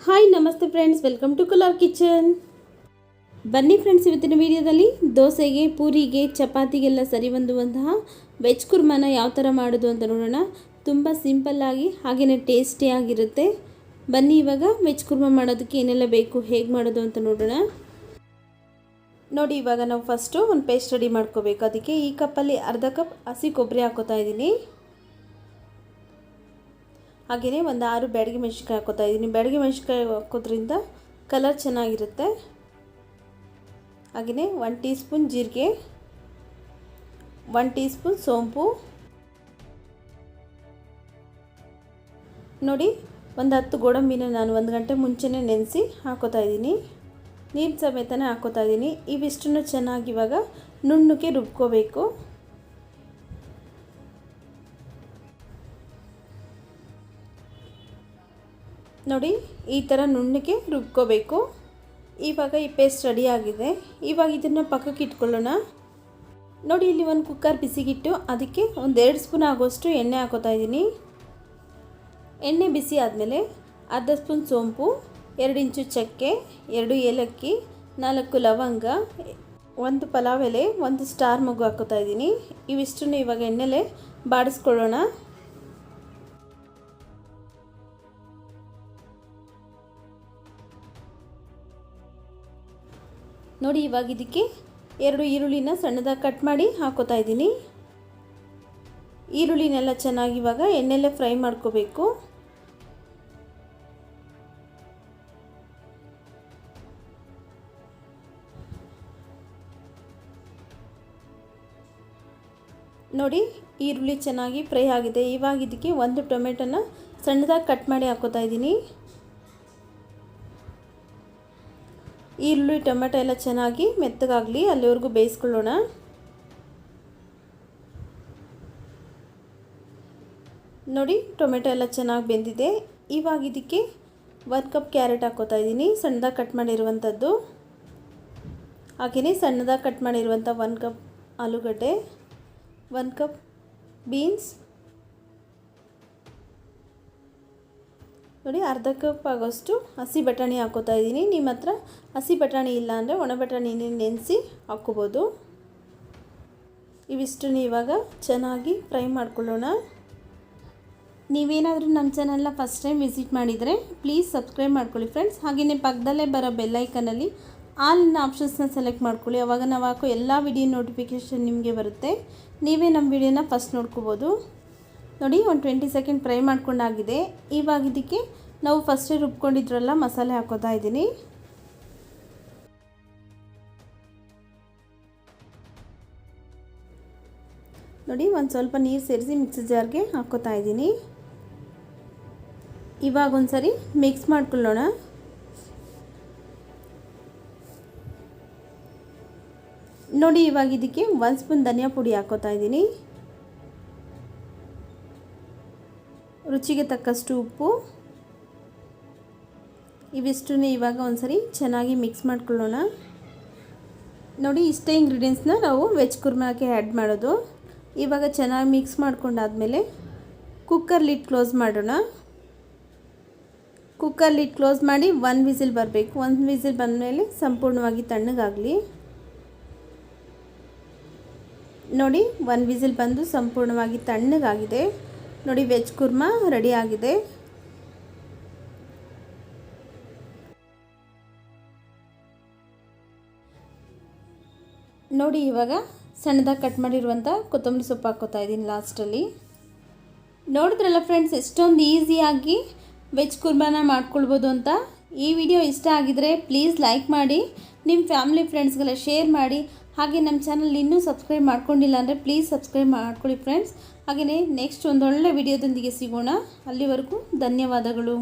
Hi ನಮಸ್ತೆ friends, welcome to Kolar kitchen. ಬನ್ನಿ friends, ಇವತ್ತಿನ ವಿಡಿಯೋದಲ್ಲಿ ದೋಸೆಗೆ, ಪೂರಿಗೆ, ಚಪಾತಿಗೆಲ್ಲ ಸರಿ ಹೊಂದುವಂತಹ ವೆಜ್ ಕುರ್ಮಾನ ಯಾವ ಥರ ಮಾಡೋದು ಅಂತ ನೋಡೋಣ. ತುಂಬ ಸಿಂಪಲ್ಲಾಗಿ ಹಾಗೆಯೇ ಟೇಸ್ಟಿಯಾಗಿರುತ್ತೆ. ಬನ್ನಿ ಇವಾಗ ವೆಜ್ ಕುರ್ಮಾ ಮಾಡೋದಕ್ಕೆ ಏನೆಲ್ಲ ಬೇಕು, ಹೇಗೆ ಮಾಡೋದು ಅಂತ ನೋಡೋಣ. ನೋಡಿ, ಇವಾಗ ನಾವು ಫಸ್ಟು ಒಂದು ಪೇಸ್ಟ್ ರೆಡಿ ಮಾಡ್ಕೋಬೇಕು. ಅದಕ್ಕೆ ಈ ಕಪ್ಪಲ್ಲಿ ಅರ್ಧ ಕಪ್ ಹಸಿ ಕೊಬ್ಬರಿ ಹಾಕೋತಾ ಇದ್ದೀನಿ. ಹಾಗೆಯೇ ಒಂದು 6 ಬ್ಯಾಡಗಿ ಮೆಣಸಿನ್ಕಾಯಿ ಹಾಕೋತಾ ಇದ್ದೀನಿ. ಬ್ಯಾಡಗಿ ಮೆಣಸಿನ್ಕಾಯಿ ಹಾಕೋದ್ರಿಂದ ಕಲರ್ ಚೆನ್ನಾಗಿರುತ್ತೆ. ಹಾಗೆಯೇ 1 ಟೀ ಸ್ಪೂನ್ ಜೀರಿಗೆ, 1 ಟೀ ಸ್ಪೂನ್ ಸೋಂಪು. ನೋಡಿ, ಒಂದು 10 ಗೋಡಂಬಿನ ನಾನು 1 ಗಂಟೆ ಮುಂಚೆನೇ ನೆನೆಸಿ ಹಾಕೋತಾ ಇದ್ದೀನಿ. ನೀರು ಸಮೇತನೇ ಹಾಕೋತಾ ಇದ್ದೀನಿ. ಇವಿಷ್ಟನ್ನು ಚೆನ್ನಾಗಿ ಇವಾಗ ನುಣ್ಣಗೆ ರುಬ್ಕೋಬೇಕು. ನೋಡಿ, ಈ ಥರ ನುಣ್ಣಗೆ ರುಬ್ಕೋಬೇಕು. ಇವಾಗ ಈ ಪೇಸ್ಟ್ ರೆಡಿಯಾಗಿದೆ. ಇವಾಗ ಇದನ್ನು ಪಕ್ಕಕ್ಕೆ ಇಟ್ಕೊಳ್ಳೋಣ. ನೋಡಿ, ಇಲ್ಲಿ ಒಂದು ಕುಕ್ಕರ್ ಬಿಸಿಗಿಟ್ಟು ಅದಕ್ಕೆ ಒಂದು 2 ಸ್ಪೂನ್ ಆಗೋಷ್ಟು ಎಣ್ಣೆ ಹಾಕೋತಾ ಇದ್ದೀನಿ. ಎಣ್ಣೆ ಬಿಸಿ ಆದಮೇಲೆ ಅರ್ಧ ಸ್ಪೂನ್ ಸೋಂಪು, 2 ಇಂಚು ಚಕ್ಕೆ, 2 ಏಲಕ್ಕಿ, 4 ಲವಂಗ, 1 ಪಲಾವ್ ಎಲೆ, 1 ಸ್ಟಾರ್ ಮಗು ಹಾಕೋತಾ ಇದ್ದೀನಿ. ಇವಿಷ್ಟನ್ನು ಇವಾಗ ಎಣ್ಣೆಲೆ ಬಾಡಿಸ್ಕೊಳ್ಳೋಣ. ನೋಡಿ, ಇವಾಗ ಇದಕ್ಕೆ 2 ಈರುಳ್ಳಿನ ಸಣ್ಣದಾಗಿ ಕಟ್ ಮಾಡಿ ಹಾಕೋತಾ ಇದ್ದೀನಿ. ಈರುಳ್ಳಿನೆಲ್ಲ ಚೆನ್ನಾಗಿ ಇವಾಗ ಎಣ್ಣೆಲ್ಲೇ ಫ್ರೈ ಮಾಡ್ಕೋಬೇಕು. ನೋಡಿ, ಈರುಳ್ಳಿ ಚೆನ್ನಾಗಿ ಫ್ರೈ ಆಗಿದೆ. ಇವಾಗ ಇದಕ್ಕೆ 1 ಟೊಮೆಟೊನ ಸಣ್ಣದಾಗಿ ಕಟ್ ಮಾಡಿ ಹಾಕೋತಾ ಇದ್ದೀನಿ. ಈರುಳ್ಳಿ ಟೊಮೆಟೊ ಎಲ್ಲ ಚೆನ್ನಾಗಿ ಮೆತ್ತಗಾಗಲಿ, ಅಲ್ಲಿವರೆಗೂ ಬೇಯಿಸ್ಕೊಳ್ಳೋಣ. ನೋಡಿ, ಟೊಮೆಟೊ ಎಲ್ಲ ಚೆನ್ನಾಗಿ ಬೆಂದಿದೆ. ಇವಾಗ ಇದಕ್ಕೆ 1 ಕಪ್ ಕ್ಯಾರೆಟ್ ಹಾಕೋತಾ ಇದ್ದೀನಿ, ಸಣ್ಣದಾಗಿ ಕಟ್ ಮಾಡಿರುವಂಥದ್ದು. ಹಾಗೆಯೇ ಸಣ್ಣದಾಗಿ ಕಟ್ ಮಾಡಿರುವಂಥ 1 ಕಪ್ ಆಲೂಗಡ್ಡೆ, 1 ಕಪ್ ಬೀನ್ಸ್. ನೋಡಿ, ಅರ್ಧ ಕಪ್ ಆಗೋಷ್ಟು ಹಸಿ ಬಟಾಣಿ ಹಾಕೋತಾ ಇದ್ದೀನಿ. ನಿಮ್ಮ ಹತ್ರ ಹಸಿ ಬಟಾಣಿ ಇಲ್ಲ ಅಂದರೆ ಒಣ ಬಟಾಣಿನ ನೆನೆಸಿ ಹಾಕ್ಕೋಬೋದು. ಇವಿಷ್ಟನ್ನು ಇವಾಗ ಚೆನ್ನಾಗಿ ಫ್ರೈ ಮಾಡ್ಕೊಳ್ಳೋಣ. ನೀವೇನಾದರೂ ನಮ್ಮ ಚಾನಲ್ನ ಫಸ್ಟ್ ಟೈಮ್ ವಿಸಿಟ್ ಮಾಡಿದರೆ ಪ್ಲೀಸ್ ಸಬ್ಸ್ಕ್ರೈಬ್ ಮಾಡ್ಕೊಳ್ಳಿ ಫ್ರೆಂಡ್ಸ್. ಹಾಗೆಯೇ ಪಕ್ಕದಲ್ಲೇ ಬರೋ ಬೆಲ್ಲೈಕನಲ್ಲಿ ಆಲ್ನ ಆಪ್ಷನ್ಸ್ನ ಸೆಲೆಕ್ಟ್ ಮಾಡ್ಕೊಳ್ಳಿ. ಆವಾಗ ನಾವು ಹಾಕೋ ಎಲ್ಲ ವಿಡಿಯೋ ನೋಟಿಫಿಕೇಷನ್ ನಿಮಗೆ ಬರುತ್ತೆ. ನೀವೇ ನಮ್ಮ ವಿಡಿಯೋನ ಫಸ್ಟ್ ನೋಡ್ಕೋಬೋದು. ನೋಡಿ, ಒಂದು 20 ಸೆಕೆಂಡ್ ಫ್ರೈ ಮಾಡ್ಕೊಂಡಾಗಿದೆ. ಇವಾಗ ಇದಕ್ಕೆ ನಾವು ಫಸ್ಟೇ ರುಬ್ಕೊಂಡಿದ್ರಲ್ಲ ಮಸಾಲೆ ಹಾಕೋತಾ ಇದ್ದೀನಿ. ನೋಡಿ, ಒಂದು ಸ್ವಲ್ಪ ನೀರು ಸೇರಿಸಿ ಮಿಕ್ಸಿ ಜಾರ್ಗೆ ಹಾಕೋತಾ ಇದ್ದೀನಿ. ಇವಾಗ ಒಂದು ಸರಿ ಮಿಕ್ಸ್ ಮಾಡ್ಕೊಳ್ಳೋಣ. ನೋಡಿ, ಇವಾಗ ಇದಕ್ಕೆ 1 ಸ್ಪೂನ್ ಧನಿಯಾ ಪುಡಿ ಹಾಕೋತಾ ಇದ್ದೀನಿ. ರುಚಿಗೆ ತಕ್ಕಷ್ಟು ಉಪ್ಪು. ಇವಿಷ್ಟನ್ನು ಇವಾಗ ಒಂದು ಸರಿ ಚೆನ್ನಾಗಿ ಮಿಕ್ಸ್ ಮಾಡ್ಕೊಳ್ಳೋಣ. ನೋಡಿ, ಇಷ್ಟೇ ಇಂಗ್ರೀಡಿಯೆಂಟ್ಸ್ನ ನಾವು ವೆಜ್ ಕುರ್ಮಾಕ್ಕೆ ಆ್ಯಡ್ ಮಾಡೋದು. ಇವಾಗ ಚೆನ್ನಾಗಿ ಮಿಕ್ಸ್ ಮಾಡ್ಕೊಂಡಾದಮೇಲೆ ಕುಕ್ಕರ್ ಲಿಡ್ ಕ್ಲೋಸ್ ಮಾಡೋಣ. ಕುಕ್ಕರ್ ಲಿಡ್ ಕ್ಲೋಸ್ ಮಾಡಿ 1 ವಿಸಿಲ್ ಬರಬೇಕು. 1 ವಿಸಿಲ್ ಬಂದಮೇಲೆ ಸಂಪೂರ್ಣವಾಗಿ ತಣ್ಣಗಾಗಲಿ. ನೋಡಿ, 1 ವಿಸಿಲ್ ಬಂದು ಸಂಪೂರ್ಣವಾಗಿ ತಣ್ಣಗಾಗಿದೆ. ನೋಡಿ, ವೆಜ್ ಕುರ್ಮಾ ರೆಡಿ ಆಗಿದೆ. ನೋಡಿ, ಇವಾಗ ಸಣ್ಣದಾಗಿ ಕಟ್ ಮಾಡಿರುವಂಥ ಕೊತ್ತಂಬರಿ ಸೊಪ್ಪು ಹಾಕೋತಾ ಇದ್ದೀನಿ ಲಾಸ್ಟಲ್ಲಿ. ನೋಡಿದ್ರಲ್ಲ ಫ್ರೆಂಡ್ಸ್, ಎಷ್ಟೊಂದು ಈಸಿಯಾಗಿ ವೆಜ್ ಕುರ್ಮಾನ ಮಾಡ್ಕೊಳ್ಬೋದು ಅಂತ. ಈ ವಿಡಿಯೋ ಇಷ್ಟ ಆಗಿದರೆ ಪ್ಲೀಸ್ ಲೈಕ್ ಮಾಡಿ, ನಿಮ್ಮ ಫ್ಯಾಮಿಲಿ ಫ್ರೆಂಡ್ಸ್ಗೆಲ್ಲ ಶೇರ್ ಮಾಡಿ. ಹಾಗೆ ನಮ್ಮ ಚಾನಲ್ ಇನ್ನೂ ಸಬ್ಸ್ಕ್ರೈಬ್ ಮಾಡ್ಕೊಂಡಿಲ್ಲ ಅಂದರೆ ಪ್ಲೀಸ್ ಸಬ್ಸ್ಕ್ರೈಬ್ ಮಾಡ್ಕೊಳ್ಳಿ ಫ್ರೆಂಡ್ಸ್. ಹಾಗೆಯೇ ನೆಕ್ಸ್ಟ್ ಒಂದೊಳ್ಳೆ ವಿಡಿಯೋದೊಂದಿಗೆ ಸಿಗೋಣ. ಅಲ್ಲಿವರೆಗೂ ಧನ್ಯವಾದಗಳು.